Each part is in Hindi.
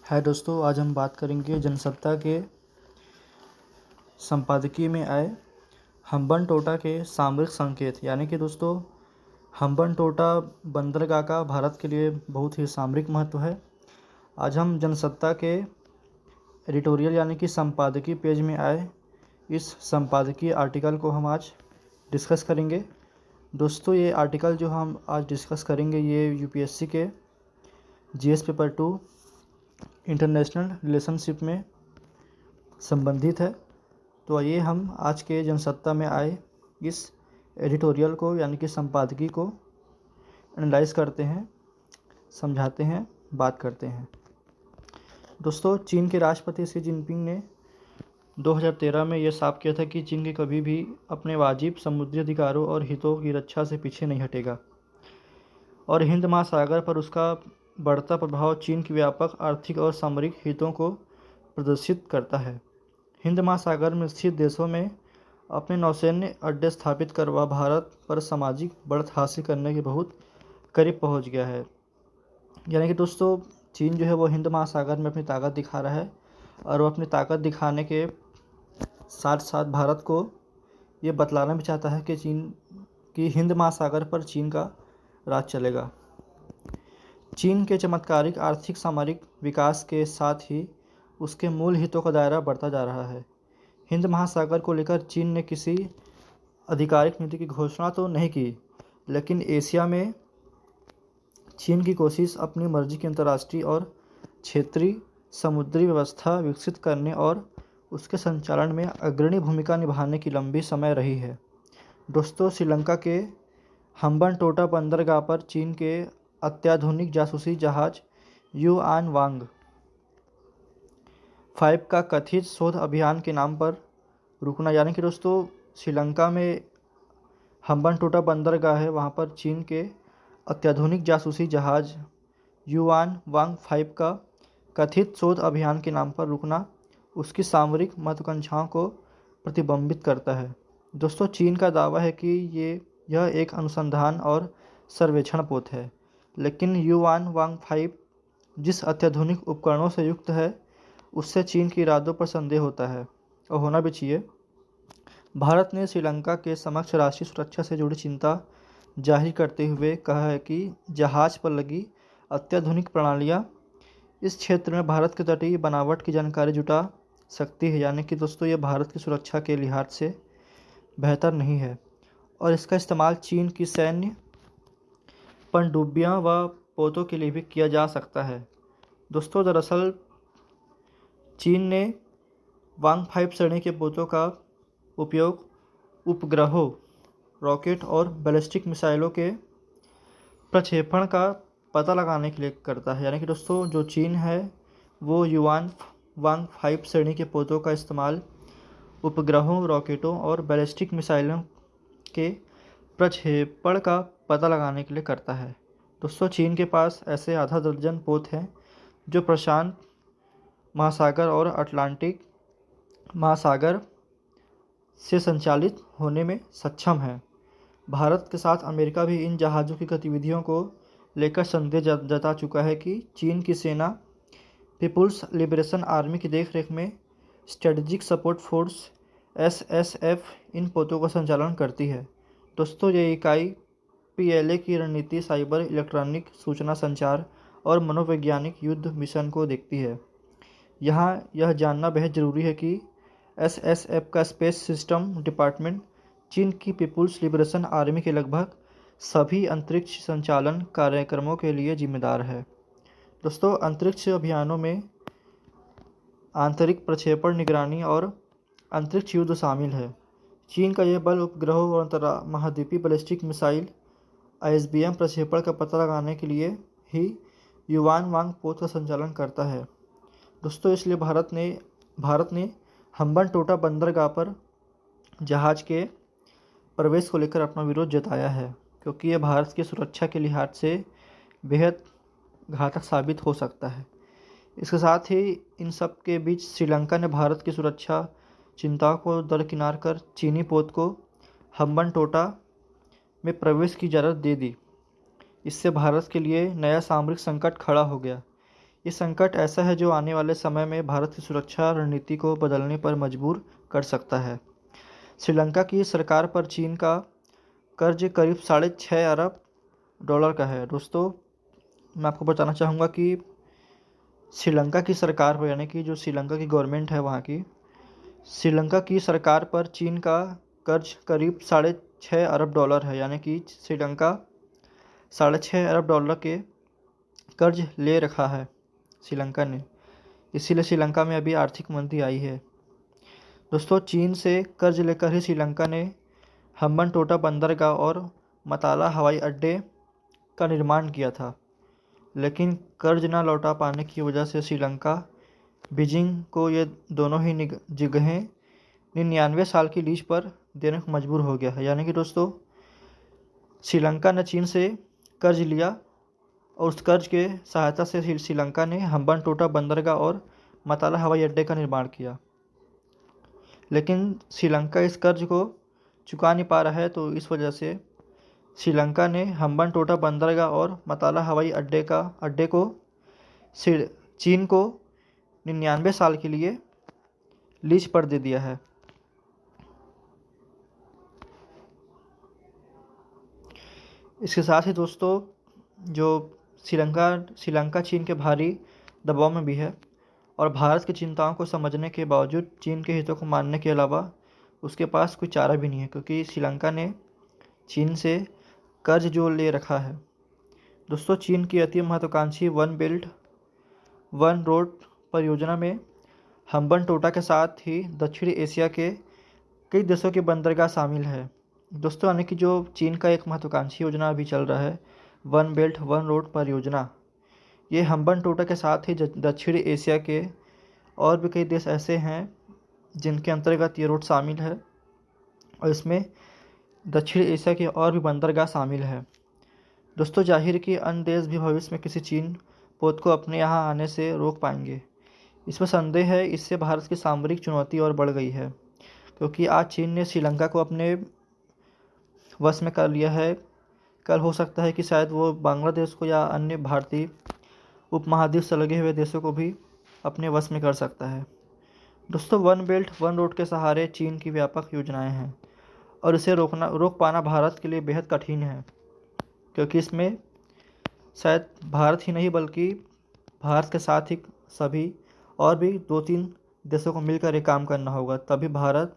हाय दोस्तों, आज हम बात करेंगे जनसत्ता के संपादकीय में आए हम्बनटोटा के सामरिक संकेत। यानी कि दोस्तों, हम्बनटोटा बंदरगाह का भारत के लिए बहुत ही सामरिक महत्व है। आज हम जनसत्ता के एडिटोरियल यानी कि संपादकीय पेज में आए इस संपादकीय आर्टिकल को हम आज डिस्कस करेंगे। दोस्तों, ये आर्टिकल जो हम आज डिस्कस करेंगे ये यूपीएससी के जीएस पेपर 2 इंटरनेशनल रिलेशनशिप में संबंधित है। तो आइए हम आज के जनसत्ता में आए इस एडिटोरियल को यानी कि संपादकीय को एनालाइज करते हैं, समझाते हैं, बात करते हैं। दोस्तों, चीन के राष्ट्रपति शी जिनपिंग ने 2013 में यह साफ किया था कि चीन के कभी भी अपने वाजिब समुद्री अधिकारों और हितों की रक्षा से पीछे नहीं हटेगा और हिंद महासागर पर उसका बढ़ता प्रभाव चीन के व्यापक आर्थिक और सामरिक हितों को प्रदर्शित करता है। हिंद महासागर में स्थित देशों में अपने नौसैन्य अड्डे स्थापित कर वह भारत पर सामाजिक बढ़त हासिल करने के बहुत करीब पहुंच गया है। यानी कि दोस्तों, चीन जो है वो हिंद महासागर में अपनी ताकत दिखा रहा है और वो अपनी ताकत दिखाने के साथ साथ भारत को ये बतलाना भी चाहता है कि हिंद महासागर पर चीन का राज चलेगा। चीन के चमत्कारिक आर्थिक सामरिक विकास के साथ ही उसके मूल हितों का दायरा बढ़ता जा रहा है। हिंद महासागर को लेकर चीन ने किसी आधिकारिक नीति की घोषणा तो नहीं की, लेकिन एशिया में चीन की कोशिश अपनी मर्जी की अंतर्राष्ट्रीय और क्षेत्रीय समुद्री व्यवस्था विकसित करने और उसके संचालन में अग्रणी भूमिका निभाने की लंबी समय रही है। दोस्तों, श्रीलंका के हम्बनटोटा बंदरगाह पर चीन के अत्याधुनिक जासूसी जहाज युआन वांग 5 का कथित शोध अभियान के नाम पर रुकना। यानी कि दोस्तों, श्रीलंका में हम्बनटोटा बंदरगाह है, वहाँ पर चीन के अत्याधुनिक जासूसी जहाज युआन वांग 5 का कथित शोध अभियान के नाम पर रुकना उसकी सामरिक महत्वाकांक्षाओं को प्रतिबिंबित करता है। दोस्तों, चीन का दावा है कि यह एक अनुसंधान और सर्वेक्षण पोत है, लेकिन युआन वांग 5 जिस अत्याधुनिक उपकरणों से युक्त है उससे चीन के इरादों पर संदेह होता है और होना भी चाहिए। भारत ने श्रीलंका के समक्ष राष्ट्रीय सुरक्षा से जुड़ी चिंता जाहिर करते हुए कहा है कि जहाज पर लगी अत्याधुनिक प्रणालियां इस क्षेत्र में भारत के तटीय बनावट की जानकारी जुटा सकती है। यानी कि दोस्तों, ये भारत की सुरक्षा के लिहाज से बेहतर नहीं है और इसका इस्तेमाल चीन की सैन्य पनडुब्बियां व पोतों के लिए भी किया जा सकता है। दोस्तों, दरअसल चीन ने वांग 5 श्रेणी के पोतों का उपयोग उपग्रहों, रॉकेट और बैलिस्टिक मिसाइलों के प्रक्षेपण का पता लगाने के लिए करता है। यानी कि दोस्तों, जो चीन है वो युआन वांग 5 श्रेणी के पोतों का इस्तेमाल उपग्रहों, रॉकेटों और बैलिस्टिक मिसाइलों के प्रक्षेपण का पता लगाने के लिए करता है। दोस्तों, चीन के पास ऐसे आधा दर्जन पोत हैं जो प्रशांत महासागर और अटलांटिक महासागर से संचालित होने में सक्षम है। भारत के साथ अमेरिका भी इन जहाज़ों की गतिविधियों को लेकर संदेह जता चुका है कि चीन की सेना पीपुल्स लिबरेशन आर्मी की देखरेख में स्ट्रेटेजिक सपोर्ट फोर्स SSF इन पोतों का संचालन करती है। दोस्तों, ये इकाई PLA की रणनीति, साइबर, इलेक्ट्रॉनिक सूचना संचार और मनोवैज्ञानिक युद्ध मिशन को देखती है। यहाँ यह जानना बेहद ज़रूरी है कि SSF का स्पेस सिस्टम डिपार्टमेंट चीन की पीपुल्स लिबरेशन आर्मी के लगभग सभी अंतरिक्ष संचालन कार्यक्रमों के लिए जिम्मेदार है। दोस्तों, अंतरिक्ष अभियानों में आंतरिक प्रक्षेपण, निगरानी और अंतरिक्ष युद्ध शामिल है। चीन का यह बल उपग्रहों और अंतर्महाद्वीपीय बैलिस्टिक मिसाइल ISBM प्रक्षेपण का पता लगाने के लिए ही युआन वांग पोत का संचालन करता है। दोस्तों, इसलिए भारत ने हम्बनटोटा बंदरगाह पर जहाज के प्रवेश को लेकर अपना विरोध जताया है, क्योंकि यह भारत की सुरक्षा के लिहाज से बेहद घातक साबित हो सकता है। इसके साथ ही इन सब के बीच श्रीलंका ने भारत की सुरक्षा चिंताओं को दरकिनार कर चीनी पोत को हम्बनटोटा में प्रवेश की इजाज़त दे दी। इससे भारत के लिए नया सामरिक संकट खड़ा हो गया। ये संकट ऐसा है जो आने वाले समय में भारत की सुरक्षा रणनीति को बदलने पर मजबूर कर सकता है। श्रीलंका की सरकार पर चीन का कर्ज करीब $6.5 अरब का है। दोस्तों, मैं आपको बताना चाहूँगा कि श्रीलंका की सरकार पर, यानी कि जो श्रीलंका की गवर्नमेंट है वहाँ की, श्रीलंका की सरकार पर चीन का कर्ज करीब $6.5 अरब है। यानी कि श्रीलंका $6.5 अरब के कर्ज ले रखा है श्रीलंका ने। इसीलिए श्रीलंका में अभी आर्थिक मंदी आई है। दोस्तों, चीन से कर्ज लेकर ही श्रीलंका ने हम्बनटोटा बंदरगाह और मताला हवाई अड्डे का निर्माण किया था, लेकिन कर्ज न लौटा पाने की वजह से श्रीलंका बीजिंग को ये दोनों ही जगहें 99 साल की लीज पर देने को मजबूर हो गया है। यानी कि दोस्तों, श्रीलंका ने चीन से कर्ज लिया और उस कर्ज के सहायता से श्रीलंका ने हम्बनटोटा बंदरगाह और मताला हवाई अड्डे का निर्माण किया, लेकिन श्रीलंका इस कर्ज को चुका नहीं पा रहा है। तो इस वजह से श्रीलंका ने हम्बनटोटा बंदरगाह और मताला हवाई अड्डे को चीन को 99 साल के लिए लीज पर दे दिया है। इसके साथ ही दोस्तों, जो श्रीलंका चीन के भारी दबाव में भी है और भारत की चिंताओं को समझने के बावजूद चीन के हितों को मानने के अलावा उसके पास कोई चारा भी नहीं है, क्योंकि श्रीलंका ने चीन से कर्ज जो ले रखा है। दोस्तों, चीन की अति महत्वाकांक्षी वन बेल्ट वन रोड परियोजना में हम्बनटोटा के साथ ही दक्षिण एशिया के कई देशों के बंदरगाह शामिल है। दोस्तों, यानी कि जो चीन का एक महत्वाकांक्षी योजना अभी चल रहा है, वन बेल्ट वन रोड परियोजना, ये हम्बनटोटा के साथ ही दक्षिण एशिया के और भी कई देश ऐसे हैं जिनके अंतर्गत ये रोड शामिल है, और इसमें दक्षिण एशिया के और भी बंदरगाह शामिल है। दोस्तों, जाहिर कि अन्य देश भी भविष्य में किसी चीन पोत को अपने यहाँ आने से रोक पाएंगे, इसमें संदेह है। इससे भारत की सामरिक चुनौती और बढ़ गई है, क्योंकि आज चीन ने श्रीलंका को अपने वश में कर लिया है। कल हो सकता है कि शायद वो बांग्लादेश को या अन्य भारतीय उपमहाद्वीप से लगे हुए देशों को भी अपने वश में कर सकता है। दोस्तों, वन बेल्ट वन रोड के सहारे चीन की व्यापक योजनाएं हैं और इसे रोक पाना भारत के लिए बेहद कठिन है, क्योंकि इसमें शायद भारत ही नहीं बल्कि भारत के साथ ही सभी और भी 2-3 देशों को मिलकर ये काम करना होगा, तभी भारत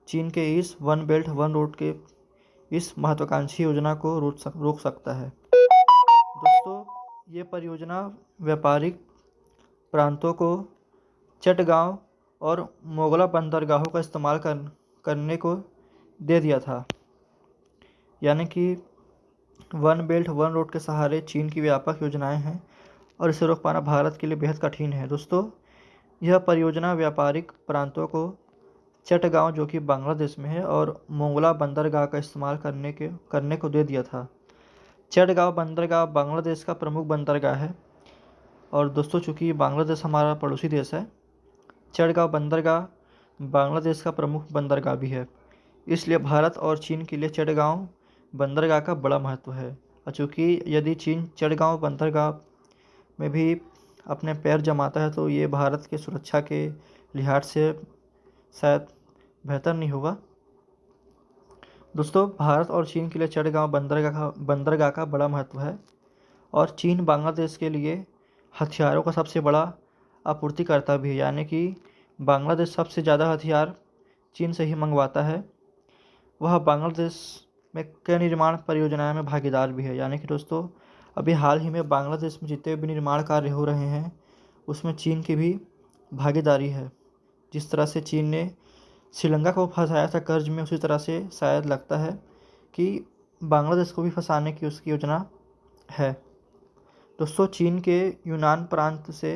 चीन के इस वन बेल्ट वन रोड के इस महत्वाकांक्षी योजना को रोक सकता है। दोस्तों, ये परियोजना व्यापारिक प्रांतों को चटगांव और मोगला बंदरगाहों का इस्तेमाल करने को दे दिया था। यानी कि वन बेल्ट वन रोड के सहारे चीन की व्यापक योजनाएं हैं और इसे रोक पाना भारत के लिए बेहद कठिन है। दोस्तों, यह परियोजना व्यापारिक प्रांतों को चटगांव, जो कि बांग्लादेश में है, और मोंगला बंदरगाह का इस्तेमाल करने को दे दिया था। चटगांव बंदरगाह बांग्लादेश का प्रमुख बंदरगाह है, और दोस्तों, चूँकि बांग्लादेश हमारा पड़ोसी देश है, चटगांव बंदरगाह बांग्लादेश का प्रमुख बंदरगाह भी है। इसलिए भारत और चीन के लिए चटगांव बंदरगाह का बड़ा महत्व है। और चूँकि यदि चीन चटगांव बंदरगाह में भी अपने पैर जमाता है तो ये भारत के सुरक्षा के लिहाज से शायद बेहतर नहीं होगा। दोस्तों, भारत और चीन के लिए चटगांव बंदरगाह का बड़ा महत्व है, और चीन बांग्लादेश के लिए हथियारों का सबसे बड़ा आपूर्तिकर्ता भी है। यानी कि बांग्लादेश सबसे ज़्यादा हथियार चीन से ही मंगवाता है। वह बांग्लादेश में कई निर्माण परियोजनाओं में भागीदार भी है। यानी कि दोस्तों, अभी हाल ही में बांग्लादेश में जितने भी निर्माण कार्य हो रहे हैं उसमें चीन की भी भागीदारी है। जिस तरह से चीन ने श्रीलंका को फंसाया था कर्ज में, उसी तरह से शायद लगता है कि बांग्लादेश को भी फंसाने की उसकी योजना है। दोस्तों, चीन के यूनान प्रांत से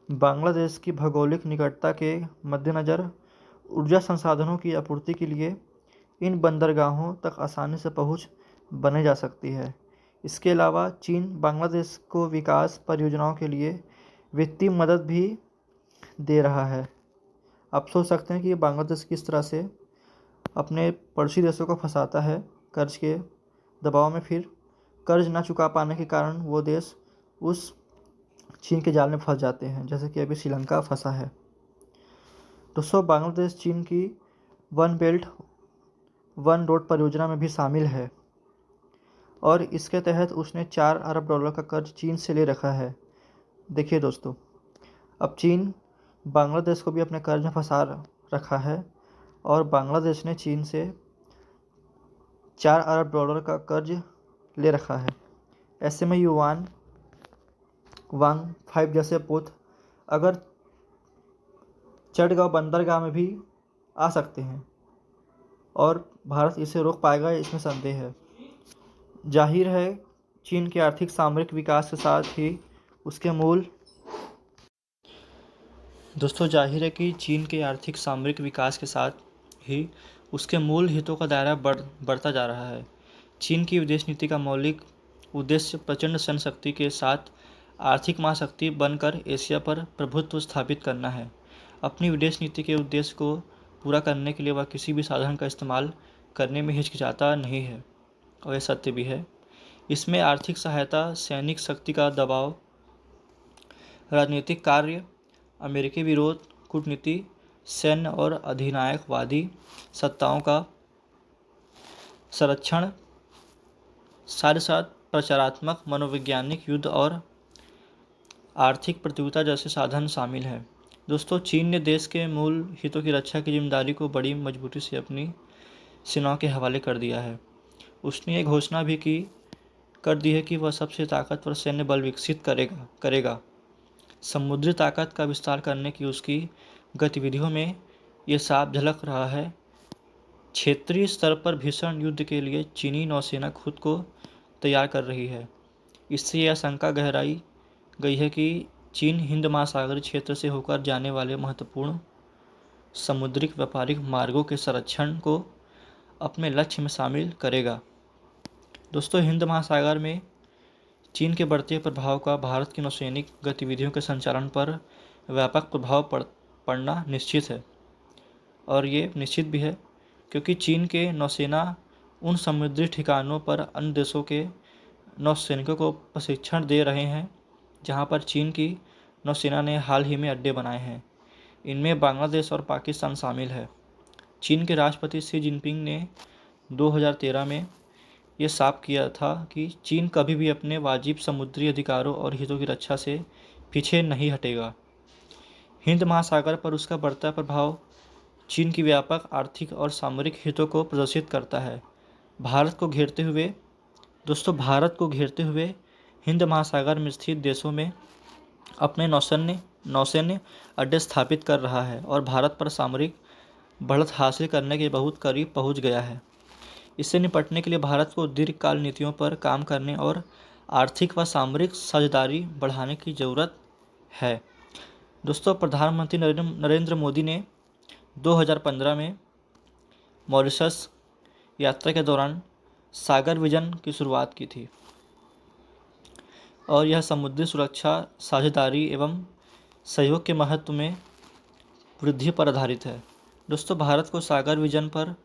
बांग्लादेश की भौगोलिक निकटता के मद्देनज़र ऊर्जा संसाधनों की आपूर्ति के लिए इन बंदरगाहों तक आसानी से पहुंच बने जा सकती है। इसके अलावा चीन बांग्लादेश को विकास परियोजनाओं के लिए वित्तीय मदद भी दे रहा है। आप सोच सकते हैं कि बांग्लादेश किस तरह से अपने पड़ोसी देशों को फंसाता है कर्ज के दबाव में, फिर कर्ज ना चुका पाने के कारण वो देश उस चीन के जाल में फंस जाते हैं, जैसे कि अभी श्रीलंका फंसा है। दोस्तों, बांग्लादेश चीन की वन बेल्ट वन रोड परियोजना में भी शामिल है और इसके तहत उसने $4 अरब का कर्ज चीन से ले रखा है। देखिए दोस्तों, अब चीन बांग्लादेश को भी अपने कर्ज में फंसा रखा है और बांग्लादेश ने चीन से $4 अरब का कर्ज ले रखा है। ऐसे में युवान वांग 5 जैसे पोत अगर चटगांव बंदरगाह में भी आ सकते हैं और भारत इसे रोक पाएगा, इसमें संदेह है। जाहिर है, चीन के आर्थिक सामरिक विकास के साथ ही उसके मूल दोस्तों जाहिर है कि चीन के आर्थिक सामरिक विकास के साथ ही उसके मूल हितों का दायरा बढ़ता जा रहा है। चीन की विदेश नीति का मौलिक उद्देश्य प्रचंड सैन्य शक्ति के साथ आर्थिक महाशक्ति बनकर एशिया पर प्रभुत्व स्थापित करना है। अपनी विदेश नीति के उद्देश्य को पूरा करने के लिए वह किसी भी साधन का इस्तेमाल करने में हिचकिचाता नहीं है, और यह सत्य भी है। इसमें आर्थिक सहायता, सैनिक शक्ति का दबाव, राजनीतिक कार्य, अमेरिकी विरोध, कूटनीति, सैन्य और अधिनायकवादी सत्ताओं का संरक्षण, साथ साथ प्रचारात्मक, मनोवैज्ञानिक, युद्ध और आर्थिक प्रतियोगिता जैसे साधन शामिल हैं। दोस्तों, चीन ने देश के मूल हितों की रक्षा की जिम्मेदारी को बड़ी मजबूती से अपनी सेनाओं के हवाले कर दिया है। उसने ये घोषणा भी कर दी है कि वह सबसे ताकतवर सैन्य बल विकसित करेगा। समुद्री ताकत का विस्तार करने की उसकी गतिविधियों में ये साफ झलक रहा है। क्षेत्रीय स्तर पर भीषण युद्ध के लिए चीनी नौसेना खुद को तैयार कर रही है। इससे यह आशंका गहराई गई है कि चीन हिंद महासागरीय क्षेत्र से होकर जाने वाले महत्वपूर्ण समुद्रिक व्यापारिक मार्गों के संरक्षण को अपने लक्ष्य में शामिल करेगा। दोस्तों, हिंद महासागर में चीन के बढ़ते प्रभाव का भारत की नौसैनिक गतिविधियों के संचालन पर व्यापक प्रभाव पड़ना निश्चित है, और ये निश्चित भी है क्योंकि चीन के नौसेना उन समुद्री ठिकानों पर अन्य देशों के नौसैनिकों को प्रशिक्षण दे रहे हैं जहां पर चीन की नौसेना ने हाल ही में अड्डे बनाए हैं। इनमें बांग्लादेश और पाकिस्तान शामिल है। चीन के राष्ट्रपति शी जिनपिंग ने 2013 में ये साफ किया था कि चीन कभी भी अपने वाजिब समुद्री अधिकारों और हितों की रक्षा से पीछे नहीं हटेगा। हिंद महासागर पर उसका बढ़ता प्रभाव चीन की व्यापक आर्थिक और सामरिक हितों को प्रदर्शित करता है। भारत को घेरते हुए हिंद महासागर में स्थित देशों में अपने नौसैन्य अड्डे स्थापित कर रहा है और भारत पर सामरिक बढ़त हासिल करने के बहुत करीब पहुंच गया है। इससे निपटने के लिए भारत को दीर्घकाल नीतियों पर काम करने और आर्थिक व सामरिक साझेदारी बढ़ाने की ज़रूरत है। दोस्तों, प्रधानमंत्री नरेंद्र मोदी ने 2015 में मॉरिशस यात्रा के दौरान सागर विजन की शुरुआत की थी और यह समुद्री सुरक्षा, साझेदारी एवं सहयोग के महत्व में वृद्धि पर आधारित है। दोस्तों, भारत को सागर विजन पर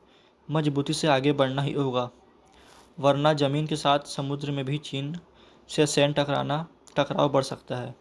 मजबूती से आगे बढ़ना ही होगा, वरना ज़मीन के साथ समुद्र में भी चीन से सैन्य टकराव बढ़ सकता है।